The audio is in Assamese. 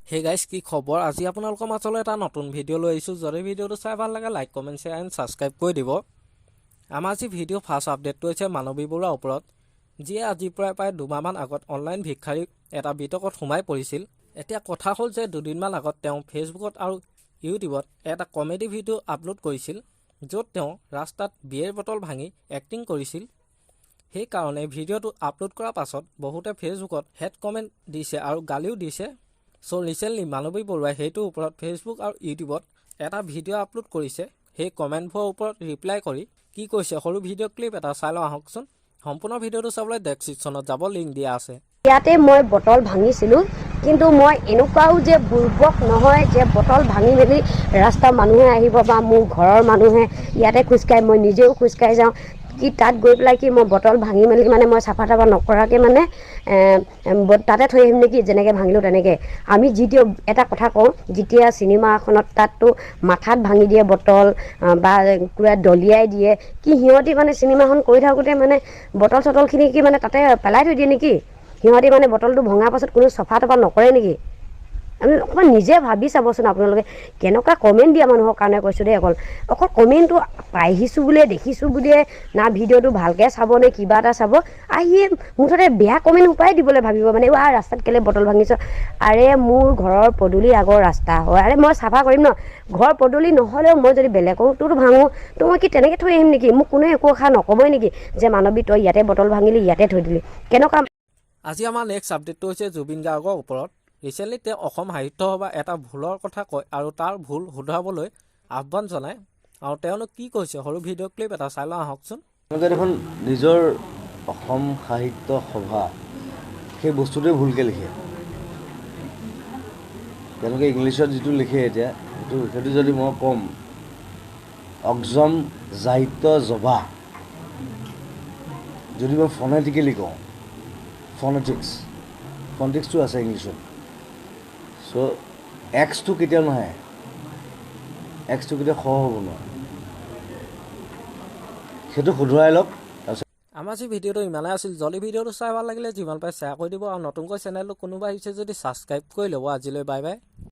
হে গাইজ কি খবৰ আজি আপোনালোকৰ মাজলৈ এটা নতুন ভিডিঅ' লৈ আহিছোঁ যদি ভিডিঅ'টো চাই ভাল লাগে like comment share and subscribe কৰি দিব আমাৰ আজি ভিডিঅ' ফাৰ্ষ্ট আপডেটটো হৈছে মানৱী বৰুৱাৰ ওপৰত যিয়ে আজিৰ পৰা প্ৰায় দুমাহমান আগত অনলাইন ভিক্ষাৰীক এটা বিতৰ্কত সোমাই পৰিছিল এতিয়া কথা হ'ল যে দুদিনমান আগত তেওঁ ফেচবুকত আৰু ইউটিউবত এটা কমেডি ভিডিঅ' আপলোড কৰিছিল য'ত তেওঁ ৰাস্তাত বিয়েৰ বটল ভাঙি এক্টিং কৰিছিল সেইকাৰণে ভিডিঅ'টো আপলোড কৰাৰ পাছত বহুতে ফেচবুকত হেড কমেণ্ট দিছে আৰু গালিও দিছে চ' ৰিচেণ্টলি মানৱী বৰুৱাই সেইটোৰ ওপৰত ফেচবুক আৰু ইউটিউবত এটা ভিডিঅ' আপলোড কৰিছে সেই কমেণ্টবোৰৰ ওপৰত ৰিপ্লাই কৰি কি কৈছে সৰু ভিডিঅ' ক্লিপ এটা চাই লওঁ আহকচোন সম্পূৰ্ণ ভিডিঅ'টো চাবলৈ ডেছক্ৰিপশ্যনত যাব লিংক দিয়া আছে ইয়াতে মই বটল ভাঙিছিলোঁ কিন্তু মই এনেকুৱাও যে বুৰ্বক নহয় যে বটল ভাঙি মেলি ৰাস্তাৰ মানুহে আহিব বা মোৰ ঘৰৰ মানুহে ইয়াতে খোজকাঢ়ি মই নিজেও খোজকাঢ়ি যাওঁ কি তাত গৈ পেলাই কি মই বটল ভাঙি মেলি মানে মই চাফা তাফা নকৰাকৈ মানে তাতে থৈ আহিম নেকি যেনেকৈ ভাঙিলোঁ তেনেকৈ আমি যিটো এটা কথা কওঁ যেতিয়া চিনেমা এখনত তাততো মাথাত ভাঙি দিয়ে বটল বা কিবা দলিয়াই দিয়ে কি সিহঁতি মানে চিনেমাখন কৰি থাকোঁতে মানে বটল চটলখিনি কি মানে তাতে পেলাই থৈ দিয়ে নেকি সিহঁতি মানে বটলটো ভঙাৰ পাছত কোনো চফা তফা নকৰে নেকি আমি অকণমান নিজে ভাবি চাবচোন আপোনালোকে কেনেকুৱা কমেণ্ট দিয়া মানুহৰ কাৰণে কৈছোঁ দেই অকল কমেণ্টটো পাইছোঁ বুলিয়ে দেখিছোঁ বুলিয়ে না ভিডিঅ'টো ভালকৈ চাব নে কিবা এটা চাব আহিয়ে মুঠতে বেয়া কমেণ্ট উপায় দিবলৈ ভাবিব মানে ৰাস্তাত কেলৈ বটল ভাঙিছ আৰে মোৰ ঘৰৰ পদূলিৰ আগৰ ৰাস্তা হয় আৰে মই চাফা কৰিম ন ঘৰ পদূলি নহ'লেও মই যদি বেলেগতো ভাঙোঁ তো মই কি তেনেকৈ থৈ আহিম নেকি মোক কোনোৱে একো কথা নক'বই নেকি যে মানৱী তই ইয়াতে বটল ভাঙিলি ইয়াতে থৈ দিলি কেনেকুৱা আজি আমাৰ নেক্সট আপডেটটো হৈছে জুবিন গাৰ্গৰ ওপৰত ৰিচেণ্টলি তেওঁ অসম সাহিত্য সভাৰ এটা ভুলৰ কথা কয় আৰু তাৰ ভুল শুধৰাবলৈ আহ্বান জনায় আৰু তেওঁলোক কি কৈছে সৰু ভিডিঅ' ক্লিপ এটা চাই লওঁ আহকচোন তেওঁলোকে দেখোন নিজৰ অসম সাহিত্য সভা সেই বস্তুটোৱে ভুলকৈ লিখে তেওঁলোকে ইংলিছত যিটো লিখে এতিয়া সেইটো যদি মই ক'ম অগজম সাহিত্য সভা যদি মই ফনেটিকেলি কওঁ ফনেটিক্সটো আছে ইংলিছত চ' এক্সটো কেতিয়াও নাহে এক্সটো কেতিয়াও হ'ব নোৱাৰে সেইটো শুধৰাই লওক আমাৰ যি ভিডিঅ'টো ইমানেই আছিল যদি ভিডিঅ'টো চাই ভাল লাগিলে যিমান পাৰে শ্বেয়াৰ কৰি দিব আৰু নতুনকৈ চেনেলটো কোনোবা আহিছে যদি ছাবস্ক্ৰাইব কৰি ল'ব আজিলৈ বাই বাই